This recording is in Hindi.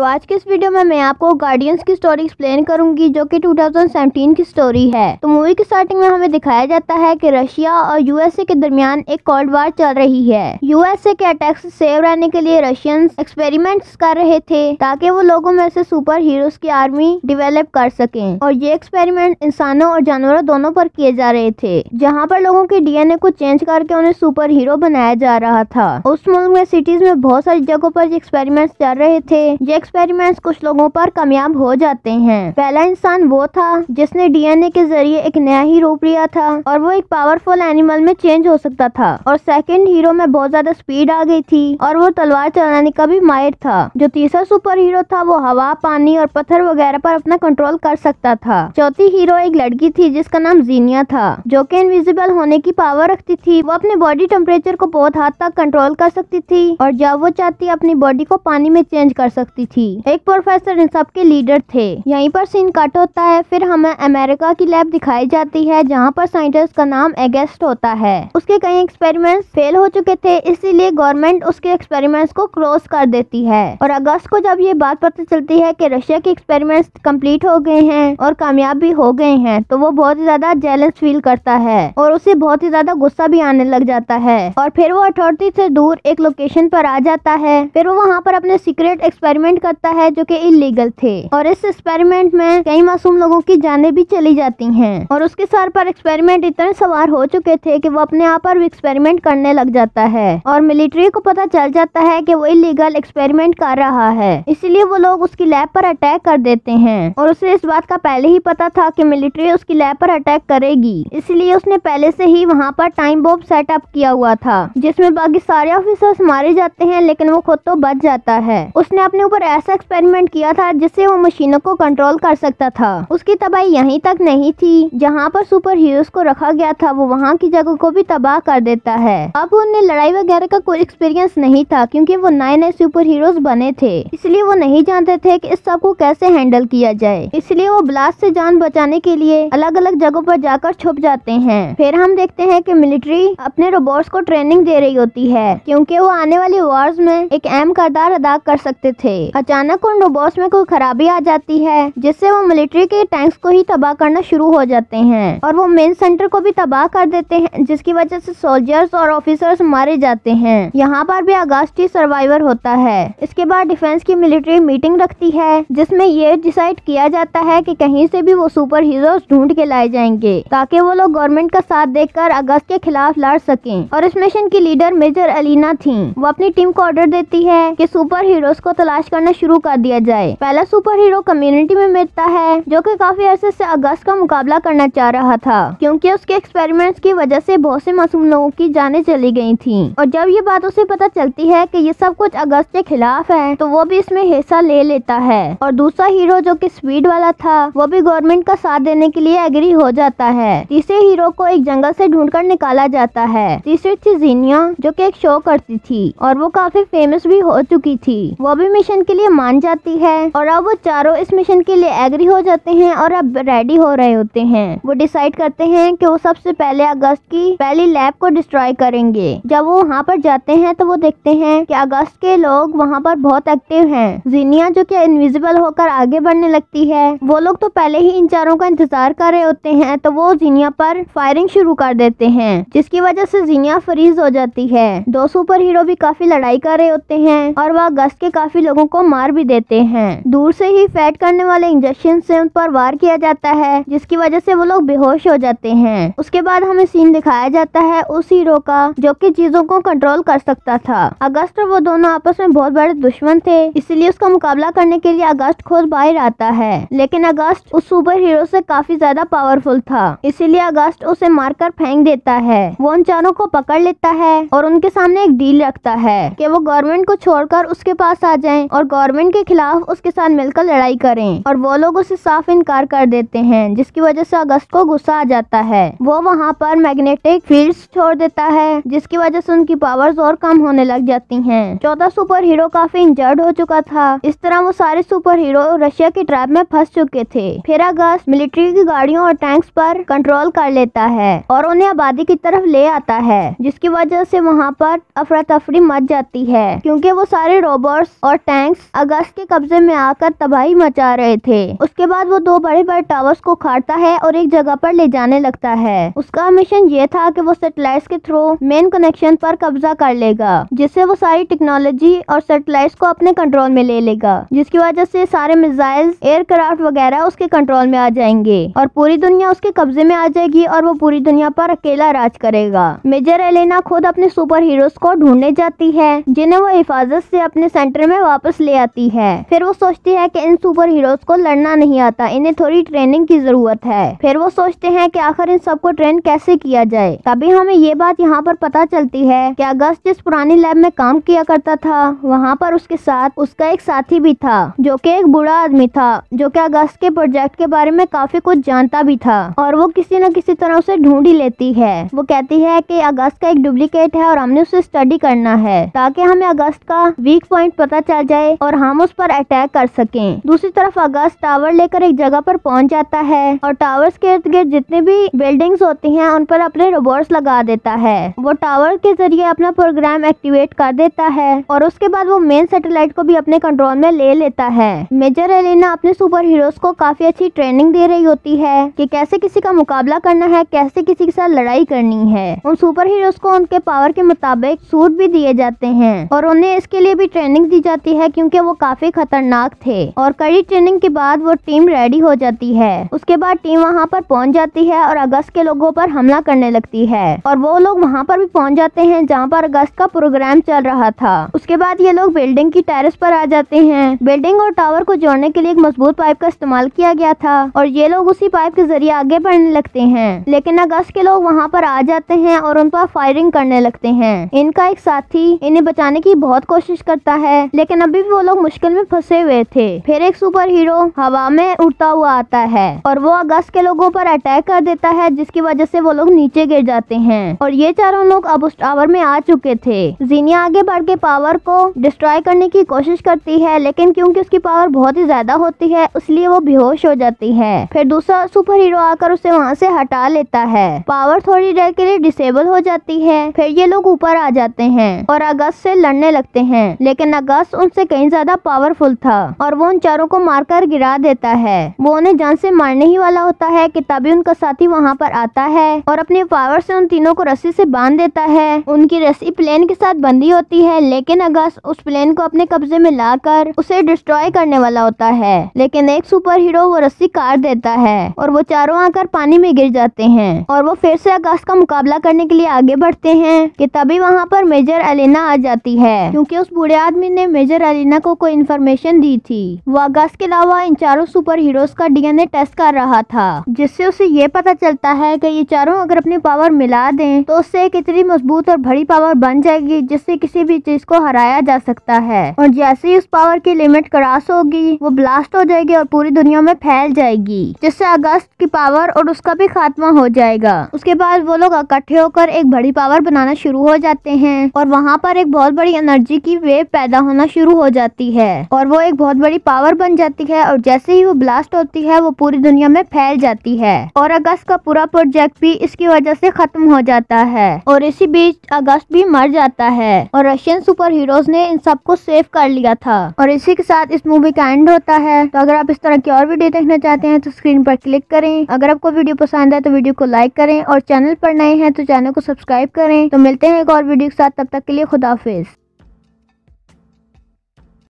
तो आज के इस वीडियो में मैं आपको गार्डियंस की स्टोरी एक्सप्लेन करूंगी जो कि 2017 की स्टोरी है। तो मूवी की स्टार्टिंग में हमें दिखाया जाता है कि रशिया और यूएसए के दरमियान एक कोल्ड वार चल रही है। यूएसए के अटैक से सेव रहने के लिए रशियंस एक्सपेरिमेंट्स कर रहे थे ताकि वो लोगों में से सुपर हीरोज की आर्मी डेवलप कर सकें, और ये एक्सपेरिमेंट इंसानों और जानवरों दोनों पर किए जा रहे थे, जहाँ पर लोगों के डीएनए को चेंज करके उन्हें सुपर हीरो बनाया जा रहा था। उस मुल्क में सिटीज में बहुत सारी जगहों पर एक्सपेरिमेंट्स चल रहे थे। ये एक्सपेरिमेंट्स कुछ लोगों पर कामयाब हो जाते हैं। पहला इंसान वो था जिसने डीएनए के जरिए एक नया ही रूप लिया था और वो एक पावरफुल एनिमल में चेंज हो सकता था। और सेकंड हीरो में बहुत ज्यादा स्पीड आ गई थी और वो तलवार चलाने का भी माहिर था। जो तीसरा सुपर हीरो था वो हवा, पानी और पत्थर वगैरह पर अपना कंट्रोल कर सकता था। चौथी हीरो एक लड़की थी जिसका नाम जीनिया था, जो कि इनविजिबल होने की पावर रखती थी। वो अपने बॉडी टेम्परेचर को बहुत हद तक कंट्रोल कर सकती थी और जब वो चाहती अपनी बॉडी को पानी में चेंज कर सकती थी। एक प्रोफेसर इन सब के लीडर थे। यहीं पर सीन कट होता है। फिर हमें अमेरिका की लैब दिखाई जाती है जहाँ पर साइंटिस्ट का नाम अगस्ट होता है। उसके कई एक्सपेरिमेंट्स फेल हो चुके थे, इसीलिए गवर्नमेंट उसके एक्सपेरिमेंट्स को क्लोज कर देती है। और अगस्त को जब ये बात पता चलती है कि रशिया के एक्सपेरिमेंट्स कंप्लीट हो गए हैं और कामयाब भी हो गए हैं, तो वो बहुत ही ज्यादा जेलस फील करता है और उसे बहुत ही ज्यादा गुस्सा भी आने लग जाता है। और फिर वो अथॉरिटी से दूर एक लोकेशन पर आ जाता है। फिर वो वहाँ पर अपने सीक्रेट एक्सपेरिमेंट करता है जो कि इलीगल थे, और इस एक्सपेरिमेंट में कई मासूम लोगों की जानें भी चली जाती हैं। और उसके सर पर एक्सपेरिमेंट इतने सवार हो चुके थे कि वो अपने आप पर भी एक्सपेरिमेंट करने लग जाता है। और मिलिट्री को पता चल जाता है कि वो इलीगल एक्सपेरिमेंट कर रहा है, इसलिए वो लोग उसकी लैब पर अटैक कर देते हैं। और उसे इस बात का पहले ही पता था कि मिलिट्री उसकी लैब पर अटैक करेगी, इसलिए उसने पहले से ही वहाँ पर टाइम बॉम्ब सेटअप किया हुआ था, जिसमें बाकी सारे ऑफिसर्स मारे जाते हैं, लेकिन वो खुद तो बच जाता है। उसने अपने ऊपर ऐसा एक्सपेरिमेंट किया था जिससे वो मशीनों को कंट्रोल कर सकता था। उसकी तबाही यहीं तक नहीं थी, जहाँ पर सुपर हीरोज को रखा गया था वो वहाँ की जगह को भी तबाह कर देता है। अब उन्हें लड़ाई वगैरह का कोई एक्सपीरियंस नहीं था, क्योंकि वो नए नए सुपर हीरोज बने थे, इसलिए वो नहीं जानते थे कि इस सब को कैसे हैंडल किया जाए। इसलिए वो ब्लास्ट से जान बचाने के लिए अलग अलग जगहों पर जाकर छुप जाते हैं। फिर हम देखते हैं कि मिलिट्री अपने रोबोट्स को ट्रेनिंग दे रही होती है, क्योंकि वो आने वाली वॉर्स में एक अहम किरदार अदा कर सकते थे। अचानक उन रोबोट्स में कोई खराबी आ जाती है, जिससे वो मिलिट्री के टैंक्स को ही तबाह करना शुरू हो जाते हैं और वो मेन सेंटर को भी तबाह कर देते हैं, जिसकी वजह से सोल्जर्स और ऑफिसर्स मारे जाते हैं। यहाँ पर भी अगस्ट ही सर्वाइवर होता है। इसके बाद डिफेंस की मिलिट्री मीटिंग रखती है, जिसमें ये डिसाइड किया जाता है कि कहीं से भी वो सुपर हीरोज ढूंढ के लाए जाएंगे ताकि वो लोग गवर्नमेंट का साथ देकर अगस्त के खिलाफ लड़ सकें। और इस मिशन की लीडर मेजर अलीना थी। वो अपनी टीम को ऑर्डर देती है कि सुपर हीरोज को तलाश करना शुरू कर दिया जाए। पहला सुपर हीरो कम्युनिटी में मिलता है, जो कि काफी अरसे से अगस्त का मुकाबला करना चाह रहा था, क्योंकि उसके एक्सपेरिमेंट्स की वजह से बहुत से मासूम लोगों की जानें चली गई थीं। और जब ये बात उसे पता चलती है कि ये सब कुछ अगस्त के खिलाफ है, तो वो भी इसमें हिस्सा ले लेता है। और दूसरा हीरो जो कि स्पीड वाला था, वो भी गवर्नमेंट का साथ देने के लिए एग्री हो जाता है। तीसरे हीरो को एक जंगल से ढूंढकर निकाला जाता है। तीसरी थी जीनिया, जो कि एक शो करती थी और वो काफी फेमस भी हो चुकी थी। वो भी मिशन के लिए मान जाती है और अब वो चारों इस मिशन के लिए एग्री हो जाते हैं और अब रेडी हो रहे होते हैं। वो डिसाइड करते हैं कि वो सबसे पहले अगस्त की पहली लैब को डिस्ट्रॉय करेंगे। जब वो वहाँ पर जाते हैं तो वो देखते हैं कि अगस्त के लोग वहाँ पर बहुत एक्टिव हैं। जीनिया जो कि इनविजिबल होकर आगे बढ़ने लगती है, वो लोग तो पहले ही इन चारों का इंतजार कर रहे होते हैं, तो वो जीनिया पर फायरिंग शुरू कर देते हैं, जिसकी वजह से जीनिया फ्रीज हो जाती है। दो सुपर हीरो भी काफी लड़ाई कर रहे होते हैं और वह अगस्त के काफी लोगों को मार भी देते हैं। दूर से ही फैट करने वाले इंजेक्शन से उन पर वार किया जाता है, जिसकी वजह से वो लोग बेहोश हो जाते हैं। उसके बाद हमें सीन दिखाया जाता है उस हीरो का जो कि चीजों को कंट्रोल कर सकता था। अगस्त और वो दोनों आपस में बहुत बड़े दुश्मन थे, इसलिए उसका मुकाबला करने के लिए अगस्त खुद बाहर आता है। लेकिन अगस्त उस सुपर हीरो से काफी ज्यादा पावरफुल था, इसीलिए अगस्त उसे मारकर फेंक देता है। वो उन चारों को पकड़ लेता है और उनके सामने एक डील रखता है कि वो गवर्नमेंट को छोड़कर उसके पास आ जाएं और गवर्नमेंट के खिलाफ उसके साथ मिलकर लड़ाई करें। और वो लोग उसे साफ इनकार कर देते हैं, जिसकी वजह से अगस्त को गुस्सा आ जाता है। वो वहाँ पर मैग्नेटिक फील्ड्स छोड़ देता है, जिसकी वजह से उनकी पावर्स और कम होने लग जाती हैं। चौथा सुपर हीरो काफी इंजर्ड हो चुका था। इस तरह वो सारे सुपर हीरो रशिया की ट्रैप में फंस चुके थे। फिर अगस्त मिलिट्री की गाड़ियों और टैंक्स पर कंट्रोल कर लेता है और उन्हें आबादी की तरफ ले आता है, जिसकी वजह से वहाँ पर अफरा तफरी मच जाती है, क्योंकि वो सारे रोबोट्स और टैंक्स अगस्त के कब्जे में आकर तबाही मचा रहे थे। उसके बाद वो दो बड़े बड़े टावर्स को उखाड़ता है और एक जगह पर ले जाने लगता है। उसका मिशन ये था कि वो सैटेलाइट्स के थ्रू मेन कनेक्शन पर कब्जा कर लेगा, जिससे वो सारी टेक्नोलॉजी और सैटेलाइट्स को अपने कंट्रोल में ले लेगा, जिसकी वजह से सारे मिसाइल्स, एयरक्राफ्ट वगैरह उसके कंट्रोल में आ जाएंगे और पूरी दुनिया उसके कब्जे में आ जाएगी और वो पूरी दुनिया पर अकेला राज करेगा। मेजर एलेना खुद अपने सुपर हीरोज को ढूंढने जाती है, जिन्हें वो हिफाजत से अपने सेंटर में वापस ले आती है। फिर वो सोचती है कि इन सुपर हीरोज को लड़ना नहीं आता, इन्हें थोड़ी ट्रेनिंग की जरूरत है। फिर वो सोचते हैं कि आखिर इन सबको ट्रेन कैसे किया जाए। तभी हमें ये बात यहाँ पर पता चलती है कि अगस्त जिस पुरानी लैब में काम किया करता था, वहाँ पर उसके साथ उसका एक साथी भी था, जो कि एक बूढ़ा आदमी था, जो कि अगस्त के प्रोजेक्ट के बारे में काफी कुछ जानता भी था और वो किसी न किसी तरह उसे ढूंढ ही लेती है। वो कहती है कि अगस्त का एक डुप्लीकेट है और हमने उसे स्टडी करना है ताकि हमें अगस्त का वीक पॉइंट पता चल जाए और हम उस पर अटैक कर सकें। दूसरी तरफ अगस्त टावर लेकर एक जगह पर पहुंच जाता है और टावर्स के इर्द गिर्द जितने भी बिल्डिंग्स होती हैं उन पर अपने रोबोट्स लगा देता है। वो टावर के जरिए अपना प्रोग्राम एक्टिवेट कर देता है और उसके बाद वो मेन सैटेलाइट को भी अपने कंट्रोल में ले लेता है। मेजर एलेना अपने सुपर हीरोज को काफी अच्छी ट्रेनिंग दे रही होती है कि कैसे किसी का मुकाबला करना है, कैसे किसी के साथ लड़ाई करनी है। उन सुपर हीरोज को उनके पावर के मुताबिक सूट भी दिए जाते हैं और उन्हें इसके लिए भी ट्रेनिंग दी जाती है क्योंकि वो काफी खतरनाक थे। और कड़ी ट्रेनिंग के बाद वो टीम रेडी हो जाती है। उसके बाद टीम वहाँ पर पहुँच जाती है और अगस्त के लोगों पर हमला करने लगती है और वो लोग वहाँ पर भी पहुँच जाते हैं जहाँ पर अगस्त का प्रोग्राम चल रहा था। उसके बाद ये लोग बिल्डिंग की टेरेस पर आ जाते हैं। बिल्डिंग और टावर को जोड़ने के लिए एक मजबूत पाइप का इस्तेमाल किया गया था और ये लोग उसी पाइप के जरिए आगे बढ़ने लगते हैं, लेकिन अगस्त के लोग वहाँ पर आ जाते हैं और उन पर फायरिंग करने लगते हैं। इनका एक साथी इन्हें बचाने की बहुत कोशिश करता है, लेकिन अभी भी वो लोग मुश्किल में फंसे हुए थे। फिर एक सुपर हीरो हवा में उड़ता हुआ आता है और वो अगस्त के लोगों पर अटैक कर देता है, जिसकी वजह से वो लोग नीचे गिर जाते हैं और ये चारों लोग अब उस टावर में आ चुके थे। जीनिया आगे बढ़ के पावर को डिस्ट्रॉय करने की कोशिश करती है, लेकिन क्योंकि उसकी पावर बहुत ही ज्यादा होती है इसलिए वो बेहोश हो जाती है। फिर दूसरा सुपर हीरो आकर उसे वहाँ से हटा लेता है। पावर थोड़ी देर के लिए डिसेबल हो जाती है। फिर ये लोग ऊपर आ जाते हैं और अगस्त से लड़ने लगते हैं, लेकिन अगस्त उनसे कहीं ज्यादा पावरफुल था और वो उन चारों को मारकर गिरा देता है। वो उन्हें जान से मारने ही वाला होता है कि तभी उनका साथी वहाँ पर आता है और अपनी पावर से उन तीनों को रस्सी से बांध देता है। उनकी रस्सी प्लेन के साथ बंधी होती है, लेकिन अगस्त उस प्लेन को अपने कब्जे में लाकर उसे डिस्ट्रॉय करने वाला होता है, लेकिन एक सुपर हीरो वो रस्सी काट देता है और वो चारों आकर पानी में गिर जाते हैं और वो फिर से अगस्त का मुकाबला करने के लिए आगे बढ़ते हैं कि तभी वहाँ पर मेजर एलेना आ जाती है, क्योंकि उस बूढ़े आदमी ने मेजर एलेना को कोई इन्फॉर्मेशन दी थी। वो अगस्त के अलावा इन चारों सुपर हीरोज का डीएनए टेस्ट कर रहा था, जिससे उसे ये पता चलता है कि ये चारों अगर अपनी पावर मिला दें तो उससे एक इतनी मजबूत और बड़ी पावर बन जाएगी जिससे किसी भी चीज को हराया जा सकता है। और जैसे ही उस पावर की लिमिट क्रॉस होगी वो ब्लास्ट हो जाएगी और पूरी दुनिया में फैल जाएगी, जिससे अगस्त की पावर और उसका भी खात्मा हो जाएगा। उसके बाद वो लोग इकट्ठे होकर एक बड़ी पावर बनाना शुरू हो जाते हैं और वहाँ पर एक बहुत बड़ी एनर्जी की वेव पैदा होना शुरू हो जाती है और वो एक बहुत बड़ी पावर बन जाती है और जैसे ही वो ब्लास्ट होती है वो पूरी दुनिया में फैल जाती है और अगस्त का पूरा प्रोजेक्ट भी इसकी वजह से खत्म हो जाता है। और इसी बीच अगस्त भी मर जाता है और रशियन सुपर हीरोज ने इन सबको सेव कर लिया था। और इसी के साथ इस मूवी का एंड होता है। तो अगर आप इस तरह की और वीडियो देखना चाहते हैं तो स्क्रीन पर क्लिक करें। अगर आपको वीडियो पसंद है तो वीडियो को लाइक करें और चैनल पर नए हैं तो चैनल को सब्सक्राइब करें। तो मिलते हैं एक और वीडियो के साथ, तब तक के लिए खुदा हाफिज।